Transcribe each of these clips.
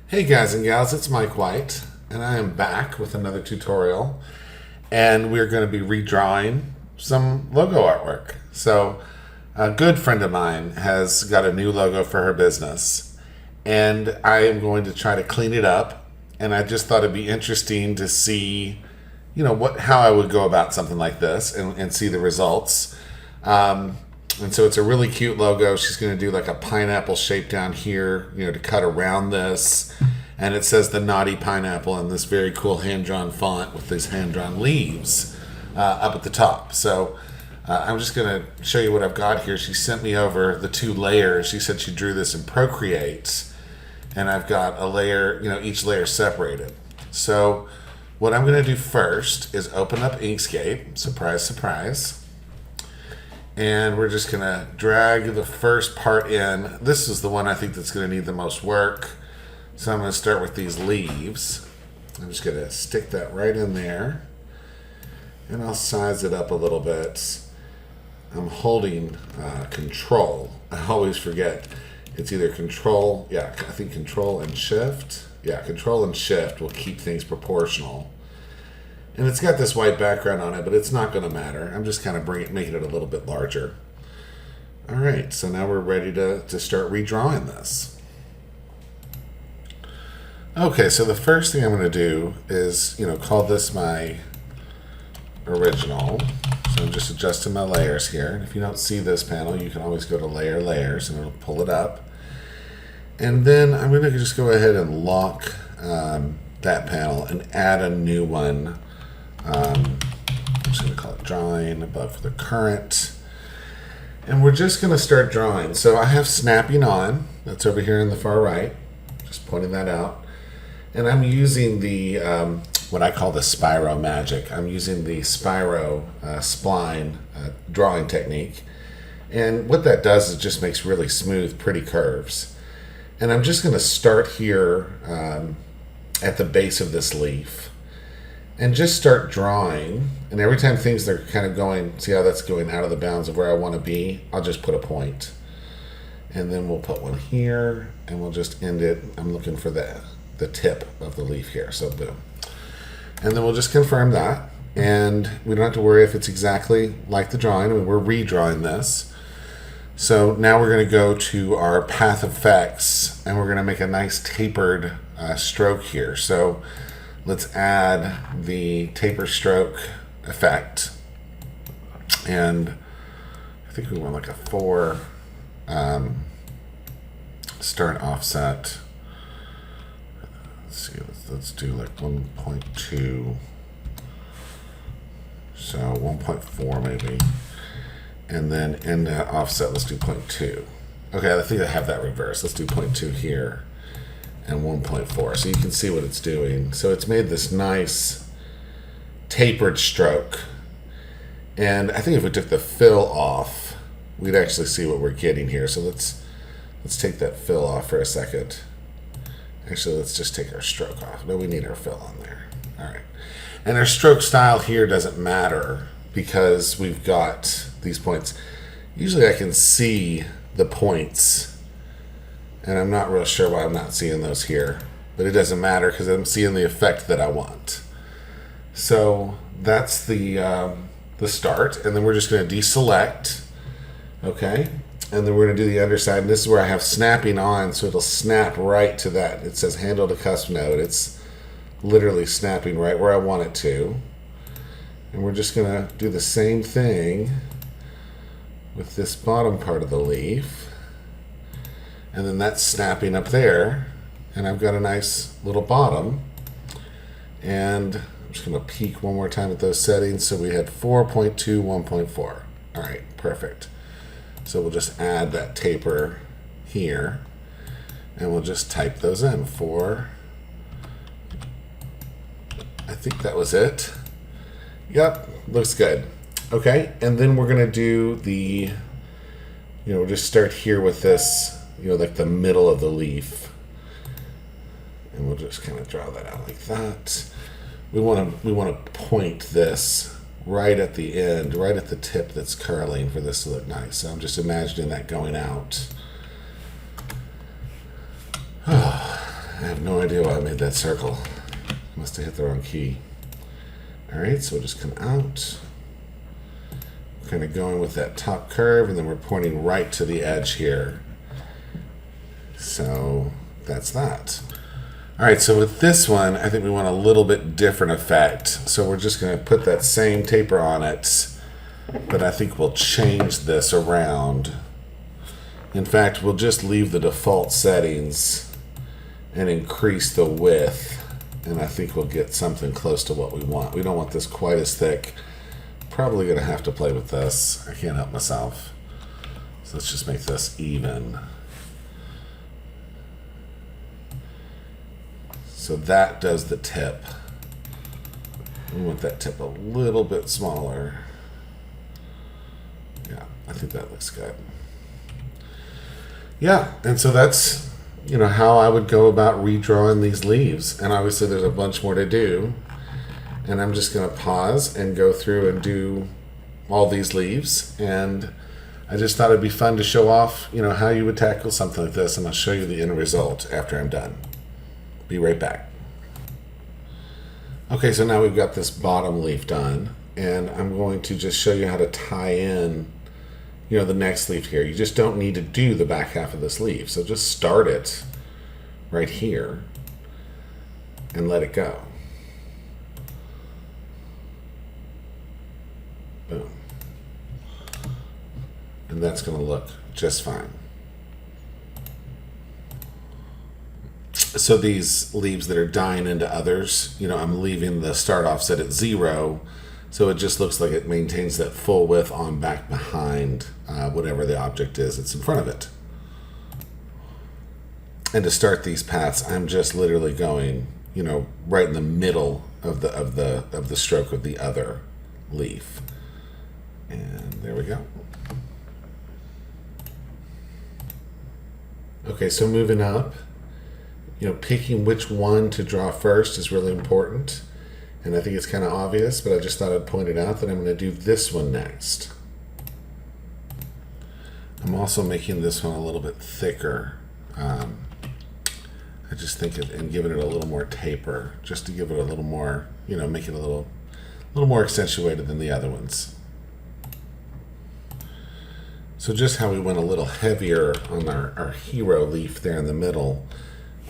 Hey guys and gals, it's Mike White, and I am back with another tutorial, and we're going to be redrawing some logo artwork. So, a good friend of mine has got a new logo for her business, and I am going to try to clean it up, and I just thought it'd be interesting to see, how I would go about something like this and see the results. And so it's a really cute logo. She's going to do like a pineapple shape down here, to cut around this. And it says the Knotty pineapple in this very cool hand-drawn font with these hand-drawn leaves up at the top. So I'm just going to show you what I've got here. She sent me over the two layers. She said she drew this in Procreate. And I've got a layer, each layer separated. So what I'm going to do first is open up Inkscape. Surprise, surprise. And we're just going to drag the first part in. This is the one I think that's going to need the most work. So I'm going to start with these leaves. I'm just going to stick that right in there. And I'll size it up a little bit. I'm holding Control. I always forget. It's either Control, I think Control and Shift. Yeah, Control and Shift will keep things proportional. And it's got this white background on it, but it's not going to matter. I'm just kind of making it a little bit larger. All right, so now we're ready to start redrawing this. Okay, so the first thing I'm going to do is, call this my original. So I'm just adjusting my layers here. And if you don't see this panel, you can always go to Layer, Layers, and it'll pull it up. And then I'm going to just go ahead and lock that panel and add a new one. I'm just going to call it Drawing above the current. And we're just going to start drawing. So I have Snapping On. That's over here in the far right. Just pointing that out. And I'm using the, what I call the Spyro magic. I'm using the Spyro spline drawing technique. And what that does is just makes really smooth, pretty curves. And I'm just going to start here at the base of this leaf. And just start drawing, and every time things are kind of going, see how that's going out of the bounds of where I want to be, I'll just put a point. And then we'll put one here, and we'll just end it. I'm looking for the tip of the leaf here, so boom. And then we'll just confirm that, and we don't have to worry if it's exactly like the drawing. I mean, we're redrawing this. So now we're going to go to our path effects, and we're going to make a nice tapered stroke here. So let's add the taper stroke effect. And I think we want like a 4 start offset. Let's see, let's do like 1.2. So 1.4 maybe. And then end offset, let's do 0.2. Okay, I think I have that reversed. Let's do 0.2 here. And 1.4, so you can see what it's doing. So it's made this nice tapered stroke. And I think if we took the fill off, we'd actually see what we're getting here. So let's take that fill off for a second. Actually, let's just take our stroke off. No, we need our fill on there. All right. And our stroke style here doesn't matter because we've got these points. Usually I can see the points, and I'm not real sure why I'm not seeing those here. But it doesn't matter because I'm seeing the effect that I want. So that's the start. And then we're just going to deselect. Okay. And then we're going to do the underside. And this is where I have Snapping On. So it'll snap right to that. It says Handle to Custom Node. It's literally snapping right where I want it to. And we're just going to do the same thing with this bottom part of the leaf. And then that's snapping up there. And I've got a nice little bottom. And I'm just going to peek one more time at those settings. So we had 4.2, 1.4. All right, perfect. So we'll just add that taper here. And we'll just type those in. 4. I think that was it. Yep, looks good. Okay, and then we're going to do the, we'll just start here with this, like the middle of the leaf. And we'll just kind of draw that out like that. We want to point this right at the end, right at the tip that's curling for this to look nice. So I'm just imagining that going out. have no idea why I made that circle. Must have hit the wrong key. Alright, so we'll just come out. Kind of going with that top curve, and then we're pointing right to the edge here. So that's that. Alright, so with this one, I think we want a little bit different effect. So we're just going to put that same taper on it, but I think we'll change this around. In fact, we'll just leave the default settings and increase the width, and I think we'll get something close to what we want. We don't want this quite as thick. Probably going to have to play with this. I can't help myself. So let's just make this even. So that does the tip. We want that tip a little bit smaller. Yeah, I think that looks good. Yeah, and so that's, you know, how I would go about redrawing these leaves. And obviously there's a bunch more to do. And I'm just going to pause and go through and do all these leaves. And I just thought it'd be fun to show off, you know, how you would tackle something like this. And I'll show you the end result after I'm done. Be right back. Okay, so now we've got this bottom leaf done. And I'm going to just show you how to tie in, you know, the next leaf here. You just don't need to do the back half of this leaf. So just start it right here and let it go. Boom. And that's going to look just fine. So these leaves that are dying into others, you know, I'm leaving the start offset at 0. So it just looks like it maintains that full width on back behind whatever the object is that's in front of it. And to start these paths, I'm just literally going, you know, right in the middle of the stroke of the other leaf. And there we go. Okay, so moving up, you know, picking which one to draw first is really important. And I think it's kind of obvious, but I just thought I'd point it out that I'm going to do this one next. I'm also making this one a little bit thicker. I just think and giving it a little more taper, just to give it a little more, you know, make it a little more accentuated than the other ones. So just how we went a little heavier on our hero leaf there in the middle,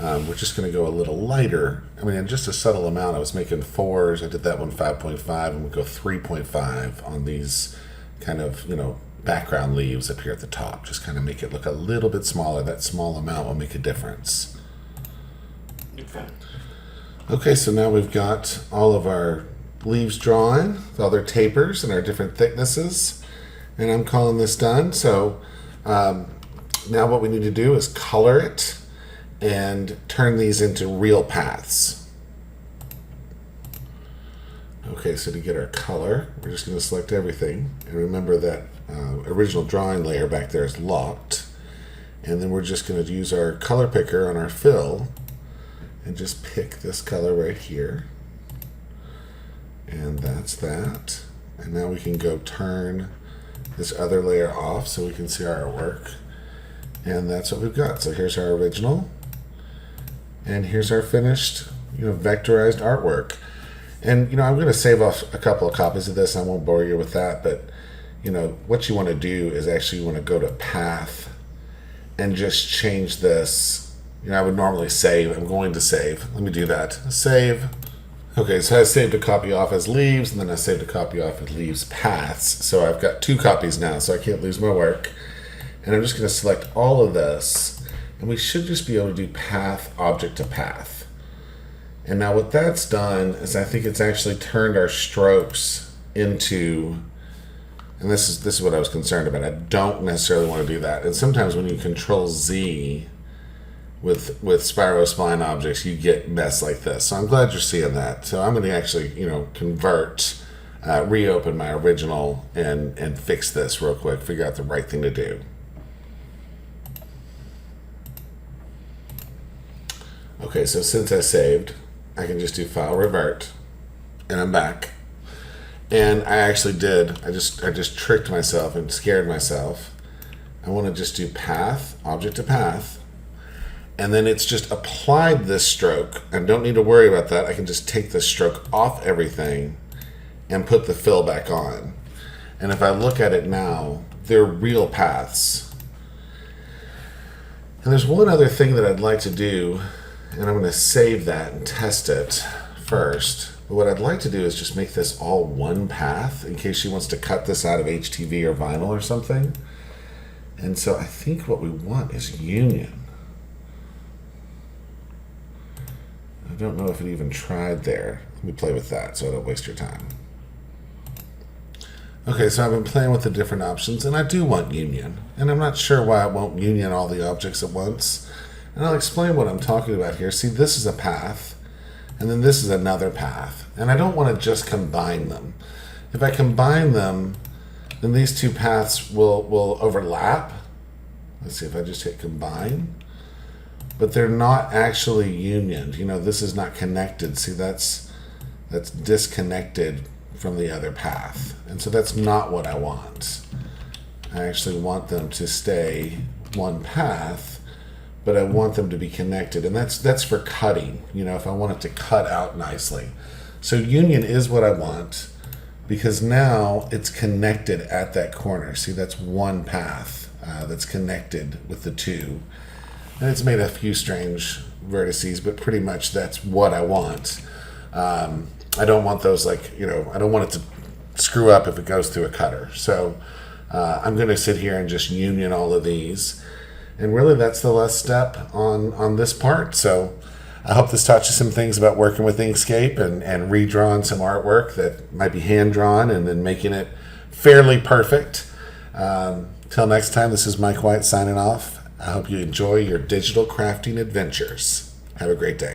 we're just going to go a little lighter. I mean, just a subtle amount. I was making 4s. I did that one 5.5, and we'll go 3.5 on these kind of, you know, background leaves up here at the top. Just kind of make it look a little bit smaller. That small amount will make a difference. Okay, so now we've got all of our leaves drawn with all their tapers and our different thicknesses. And I'm calling this done. So now what we need to do is color it and turn these into real paths. Okay, so to get our color, we're just going to select everything. And remember that original drawing layer back there is locked. And then we're just going to use our color picker on our fill and just pick this color right here. And that's that. And now we can go turn this other layer off so we can see our artwork. And that's what we've got. So here's our original. And here's our finished, you know, vectorized artwork. And, you know, I'm going to save off a couple of copies of this. I won't bore you with that. But, you know, what you want to do is actually you want to go to path and just change this. You know, I would normally save. I'm going to save. Let me do that. Save. Okay, so I saved a copy off as leaves, and then I saved a copy off as leaves paths. So I've got 2 copies now, so I can't lose my work. And I'm just going to select all of this, and we should just be able to do path, object to path. And now what that's done is I think it's actually turned our strokes into, and this is what I was concerned about. I don't necessarily want to do that. And sometimes when you Control Z with spiral spline objects, you get mess like this. So I'm glad you're seeing that. So I'm going to actually, you know, convert, reopen my original and fix this real quick, figure out the right thing to do. Okay, so since I saved, I can just do File Revert, and I'm back. And I actually did, I just tricked myself and scared myself. I want to just do Path, Object to Path. And then it's just applied this stroke. I don't need to worry about that. I can just take this stroke off everything and put the fill back on. And if I look at it now, they're real paths. And there's one other thing that I'd like to do, and I'm going to save that and test it first. But what I'd like to do is just make this all one path in case she wants to cut this out of HTV or vinyl or something. And so I think what we want is union. I don't know if it even tried there. Let me play with that so I don't waste your time. Okay, so I've been playing with the different options, and I do want union. And I'm not sure why I won't union all the objects at once. And I'll explain what I'm talking about here. See, this is a path, and then this is another path. And I don't want to just combine them. If I combine them, then these two paths will overlap. Let's see if I just hit combine. But they're not actually unioned. You know, this is not connected. See, that's disconnected from the other path. And so that's not what I want. I actually want them to stay one path, but I want them to be connected. And that's for cutting, you know, if I want it to cut out nicely. So union is what I want because now it's connected at that corner. See, that's one path that's connected with the two. And it's made a few strange vertices, but pretty much that's what I want. I don't want those, like, you know, I don't want it to screw up if it goes through a cutter. So I'm going to sit here and just union all of these. And really that's the last step on this part. So I hope this taught you some things about working with Inkscape and redrawing some artwork that might be hand-drawn and then making it fairly perfect. Till next time, this is Mike White signing off. I hope you enjoy your digital crafting adventures. Have a great day.